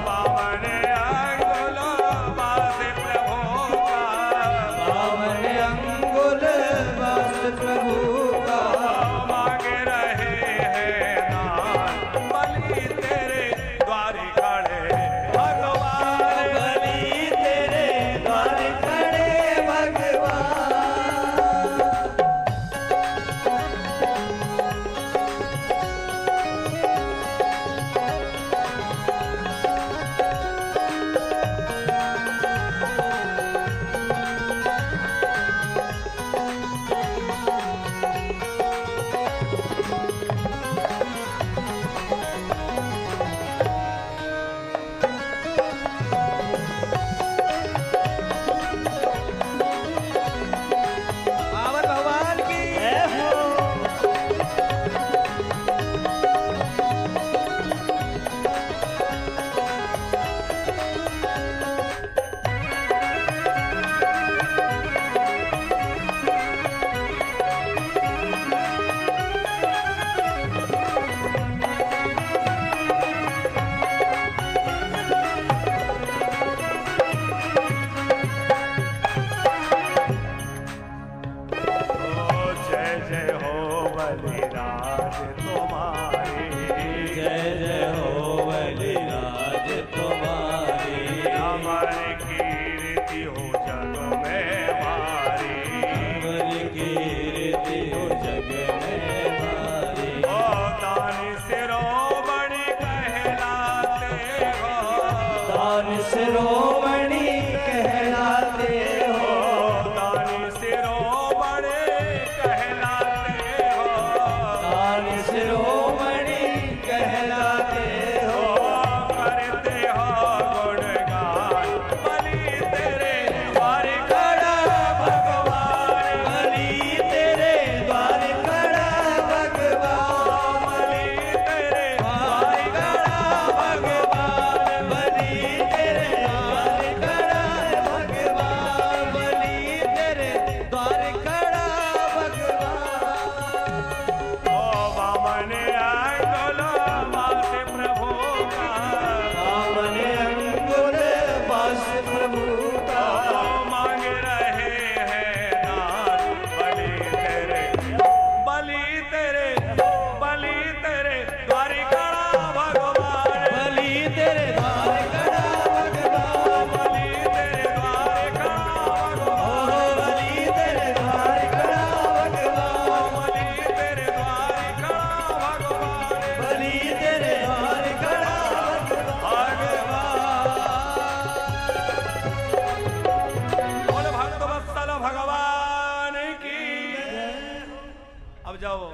Speaker 1: बामन अंगुल वास प्रभु का
Speaker 3: बामन अंगुल वास प्रभु का
Speaker 1: अमर कीर्ति हो जग में भारी,
Speaker 3: अमर कीर्ति हो जग में भारी।
Speaker 1: ओ दान शिरोमणि कहलाते हो,
Speaker 3: दान शिरोमणि कहलाते हो,
Speaker 1: दान शिरोमणि कहलाते हो,
Speaker 3: दान शिरोमणि कहलाते हो।
Speaker 1: करते हो गुणगान बलि तेरे द्वार
Speaker 3: खड़ा भगवान, बलि तेरे द्वार खड़ा भगवान,
Speaker 1: बलि तेरे
Speaker 3: द्वार खड़ा भगवान, बलि तेरे द्वार खड़ा भगवान, बलि तेरे द्वार खड़ा भगवान।
Speaker 1: ओ वामन अंगुल वास प्रभु का,
Speaker 3: वामन अंगुल वास प्रभु का,
Speaker 1: ओ मांग रहे हैं दान बलि तेरे, बलि तेरे, बलि तेरे द्वार खड़ा भगवान,
Speaker 3: बलि तेरे द्वार खड़ा भगवान,
Speaker 1: बलि तेरे द्वार खड़ा भगवान,
Speaker 3: ओ बलि तेरे द्वार खड़ा भगवान,
Speaker 1: बलि तेरे द्वार खड़ा भगवान,
Speaker 3: बलि तेरे द्वार खड़ा
Speaker 1: बोल भक्त वत्सल भगवान की। अब जाओ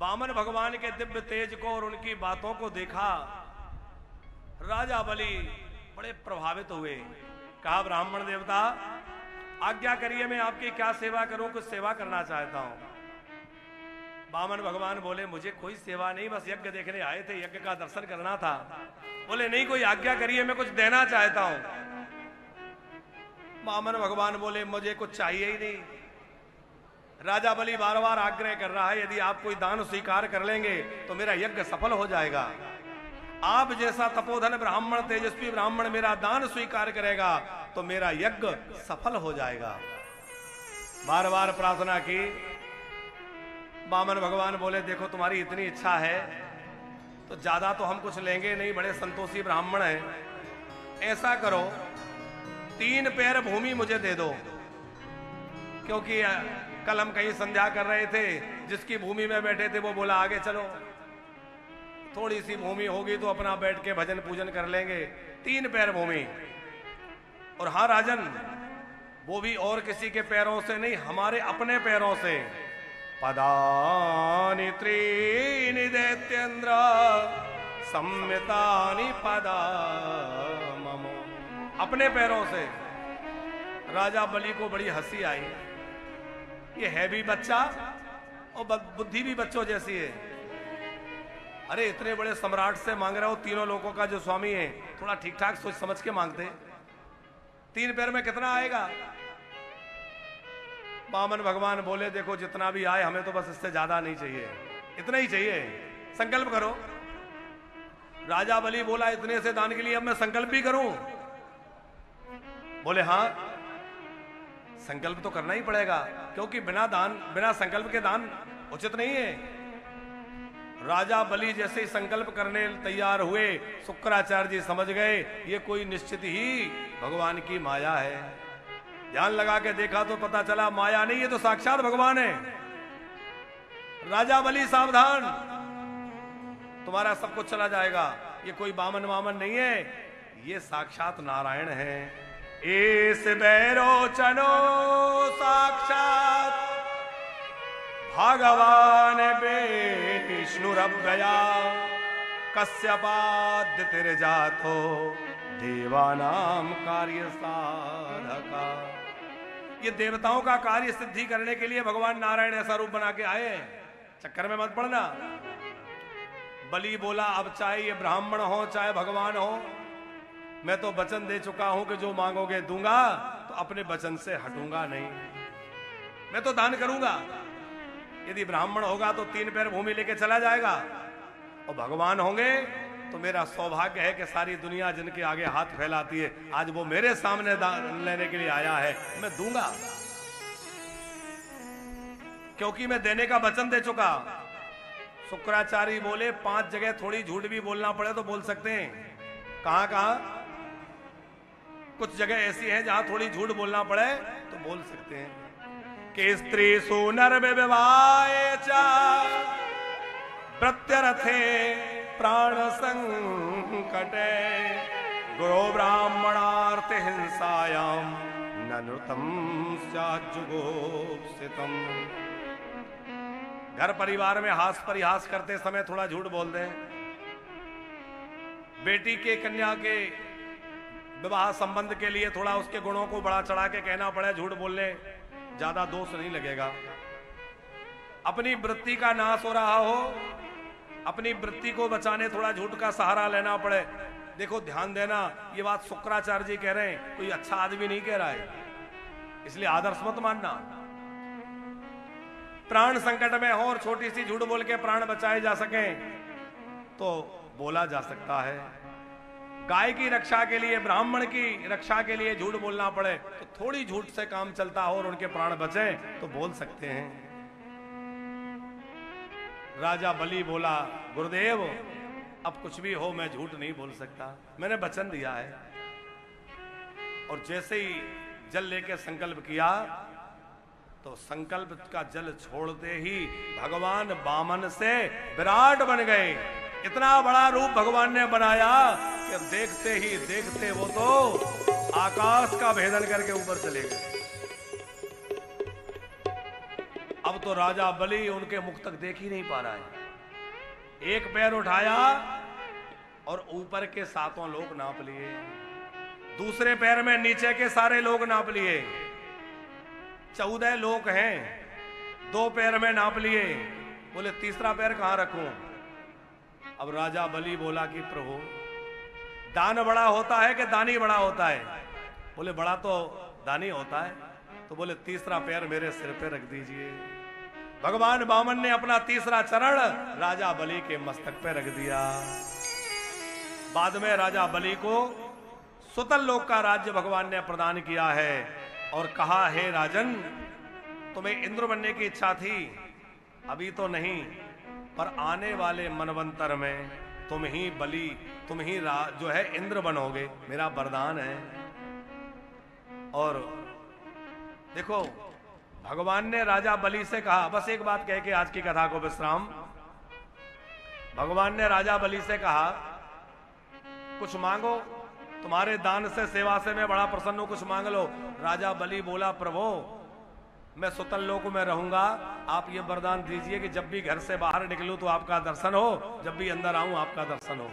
Speaker 1: वामन भगवान के दिव्य तेज को और उनकी बातों को देखा, राजा बलि बड़े प्रभावित हुए। कहा ब्राह्मण देवता आज्ञा करिए, मैं आपकी क्या सेवा करूं, कुछ सेवा करना चाहता हूं। वामन भगवान बोले मुझे कोई सेवा नहीं, बस यज्ञ देखने आए थे, यज्ञ का दर्शन करना था। बोले नहीं, कोई आज्ञा करिए, मैं कुछ देना चाहता हूं। वामन भगवान बोले मुझे कुछ चाहिए ही नहीं। राजा बलि बार बार आग्रह कर रहा है, यदि आप कोई दान स्वीकार कर लेंगे तो मेरा यज्ञ सफल हो जाएगा। आप जैसा तपोधन ब्राह्मण, तेजस्वी ब्राह्मण मेरा दान स्वीकार करेगा तो मेरा यज्ञ सफल हो जाएगा। बार बार प्रार्थना की। वामन भगवान बोले देखो तुम्हारी इतनी इच्छा है तो ज्यादा तो हम कुछ लेंगे नहीं, बड़े संतोषी ब्राह्मण हैं। ऐसा करो 3 पैर भूमि मुझे दे दो, क्योंकि कल हम कहीं संध्या कर रहे थे, जिसकी भूमि में बैठे थे वो बोला आगे चलो, थोड़ी सी भूमि होगी तो अपना बैठ के भजन पूजन कर लेंगे। 3 पैर भूमि। और हाँ राजन, वो भी और किसी के पैरों से नहीं, हमारे अपने पैरों से। पदानि त्रीणि दैत्येन्द्र सम्मितानि पदा ममो। अपने पैरों से। राजा बलि को बड़ी हंसी आई, ये है भी बच्चा और बुद्धि भी बच्चों जैसी है। अरे इतने बड़े सम्राट से मांग रहे हो, तीनों लोगों का जो स्वामी है, थोड़ा ठीक ठाक सोच समझ के मांगते। 3 पैर में कितना आएगा? वामन भगवान बोले देखो जितना भी आए हमें तो बस इससे ज्यादा नहीं चाहिए, इतना ही चाहिए, संकल्प करो। राजा बलि बोला इतने से दान के लिए अब मैं संकल्प भी करूं? बोले हाँ संकल्प तो करना ही पड़ेगा, क्योंकि बिना संकल्प के दान उचित नहीं है। राजा बलि जैसे ही संकल्प करने तैयार हुए, शुक्राचार्य जी समझ गए ये कोई निश्चित ही भगवान की माया है। ध्यान लगा के देखा तो पता चला माया नहीं, ये तो साक्षात भगवान है। राजा बलि सावधान, तुम्हारा सब कुछ चला जाएगा। ये कोई बामन वामन नहीं है, ये साक्षात नारायण है। इस बैरोचनो साक्षात भगवान विष्णुरव्यया कश्यपादितिर्जातो देवानाम कार्य साधका। ये देवताओं का कार्य सिद्धि करने के लिए भगवान नारायण ऐसा रूप बना के आए हैं, चक्कर में मत पड़ना। बलि बोला अब चाहे ये ब्राह्मण हो चाहे भगवान हो, मैं तो वचन दे चुका हूं कि जो मांगोगे दूंगा, तो अपने वचन से हटूंगा नहीं, मैं तो दान करूंगा। यदि ब्राह्मण होगा तो 3 पैर भूमि लेके चला जाएगा, और भगवान होंगे तो मेरा सौभाग्य है कि सारी दुनिया जिनके आगे हाथ फैलाती है, आज वो मेरे सामने दान लेने के लिए आया है, मैं दूंगा, क्योंकि मैं देने का वचन दे चुका। शुक्राचार्य बोले 5 जगह थोड़ी झूठ भी बोलना पड़े तो बोल सकते हैं। कहां कहां? कुछ जगह ऐसी है जहां थोड़ी झूठ बोलना पड़े तो बोल सकते हैं कि स्त्री सुनर विवाहे चा प्रत्यर्थे प्राण संकटे गुरु ब्राह्मणार्थ हिंसायाम ननुतम जुगोप्सितम। घर परिवार में हास परिहास करते समय थोड़ा झूठ बोल दें, बेटी के कन्या के विवाह संबंध के लिए थोड़ा उसके गुणों को बढ़ा चढ़ा के कहना पड़े, झूठ बोलने ज्यादा दोष नहीं लगेगा। अपनी वृत्ति का नाश हो रहा हो, अपनी वृत्ति को बचाने थोड़ा झूठ का सहारा लेना पड़े। देखो ध्यान देना, ये बात शुक्राचार्य जी कह रहे हैं, कोई अच्छा आदमी नहीं कह रहा है, इसलिए आदर्श मत मानना। प्राण संकट में हो और छोटी सी झूठ बोल के प्राण बचाए जा सके तो बोला जा सकता है। गाय की रक्षा के लिए, ब्राह्मण की रक्षा के लिए झूठ बोलना पड़े तो थोड़ी झूठ से काम चलता हो और उनके प्राण बचे तो बोल सकते हैं। राजा बलि बोला, गुरुदेव अब कुछ भी हो मैं झूठ नहीं बोल सकता, मैंने वचन दिया है। और जैसे ही जल लेके संकल्प किया तो संकल्प का जल छोड़ते ही भगवान वामन से विराट बन गए। इतना बड़ा रूप भगवान ने बनाया कि देखते ही देखते वो तो आकाश का भेदन करके ऊपर चले गए। अब तो राजा बलि उनके मुख तक देख ही नहीं पा रहा है। एक पैर उठाया और ऊपर के 7 लोग नाप लिए, दूसरे पैर में नीचे के सारे लोग नाप लिए। 14 लोग हैं, 2 पैर में नाप लिए। बोले तीसरा पैर कहां रखूं? अब राजा बलि बोला कि प्रभु दान बड़ा होता है कि दानी बड़ा होता है? बोले बड़ा तो दानी होता है। तो बोले तीसरा पैर मेरे सिर पे रख दीजिए। भगवान वामन ने अपना तीसरा चरण राजा बलि के मस्तक पे रख दिया। बाद में राजा बलि को सुतल लोक का राज्य भगवान ने प्रदान किया है और कहा, हे राजन तुम्हें इंद्र बनने की इच्छा थी, अभी तो नहीं, पर आने वाले मनवंतर में तुम ही बलि, तुम ही जो है इंद्र बनोगे, मेरा वरदान है। और देखो भगवान ने राजा बलि से कहा, बस एक बात कह के आज की कथा को विश्राम। भगवान ने राजा बलि से कहा कुछ मांगो, तुम्हारे दान से सेवा से मैं बड़ा प्रसन्न हूं, कुछ मांग लो। राजा बलि बोला, प्रभु मैं सुतल लोक में रहूंगा, आप ये वरदान दीजिए कि जब भी घर से बाहर निकलूं तो आपका दर्शन हो, जब भी अंदर आऊं आपका दर्शन हो।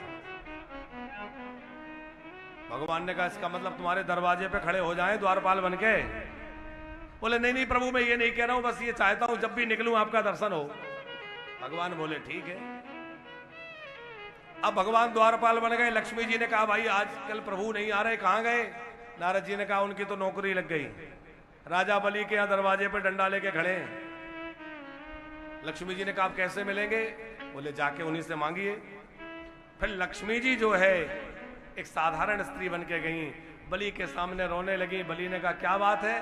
Speaker 1: भगवान ने कहा इसका मतलब तुम्हारे दरवाजे पे खड़े हो जाएं द्वारपाल बनके? बोले नहीं नहीं प्रभु मैं ये नहीं कह रहा हूं, बस ये चाहता हूं जब भी निकलूं आपका दर्शन हो। भगवान बोले ठीक है। अब भगवान द्वारपाल बन गए। लक्ष्मी जी ने कहा भाई आजकल प्रभु नहीं आ रहे, कहां गए? नारद जी ने कहा उनकी तो नौकरी लग गई। राजा बलि के यहां दरवाजे पे डंडा लेके खड़े हैं। लक्ष्मी जी ने कहा आप कैसे मिलेंगे? बोले जाके उन्हीं से मांगिए। फिर लक्ष्मी जी जो है एक साधारण स्त्री बन के गई, बलि के सामने रोने लगी। बलि ने कहा क्या बात है?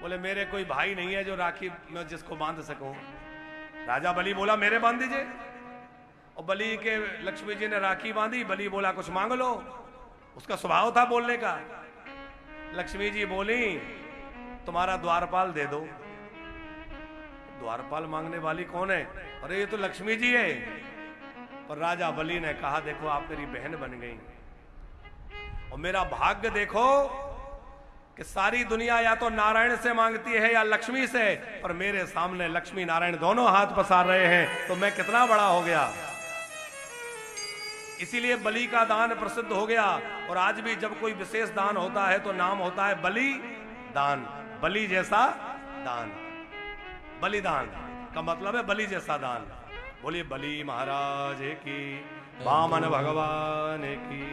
Speaker 1: बोले मेरे कोई भाई नहीं है जो राखी मैं जिसको बांध सकूं। राजा बलि बोला मेरे बांध दीजिए। और बलि के लक्ष्मी जी ने राखी बांधी। बलि बोला कुछ मांग लो, उसका स्वभाव था बोलने का। लक्ष्मी जी बोली तुम्हारा द्वारपाल दे दो। द्वारपाल मांगने वाली कौन है? अरे ये तो लक्ष्मी जी है। पर राजा बलि ने कहा देखो आप मेरी बहन बन गई और मेरा भाग्य देखो कि सारी दुनिया या तो नारायण से मांगती है या लक्ष्मी से, पर मेरे सामने लक्ष्मी नारायण दोनों हाथ पसार रहे हैं, तो मैं कितना बड़ा हो गया। इसीलिए बलि का दान प्रसिद्ध हो गया। और आज भी जब कोई विशेष दान होता है तो नाम होता है बलि दान। बलि जैसा दान, बलिदान का मतलब है बलि जैसा दान। बोलिए बलि महाराज की, वामन भगवान की।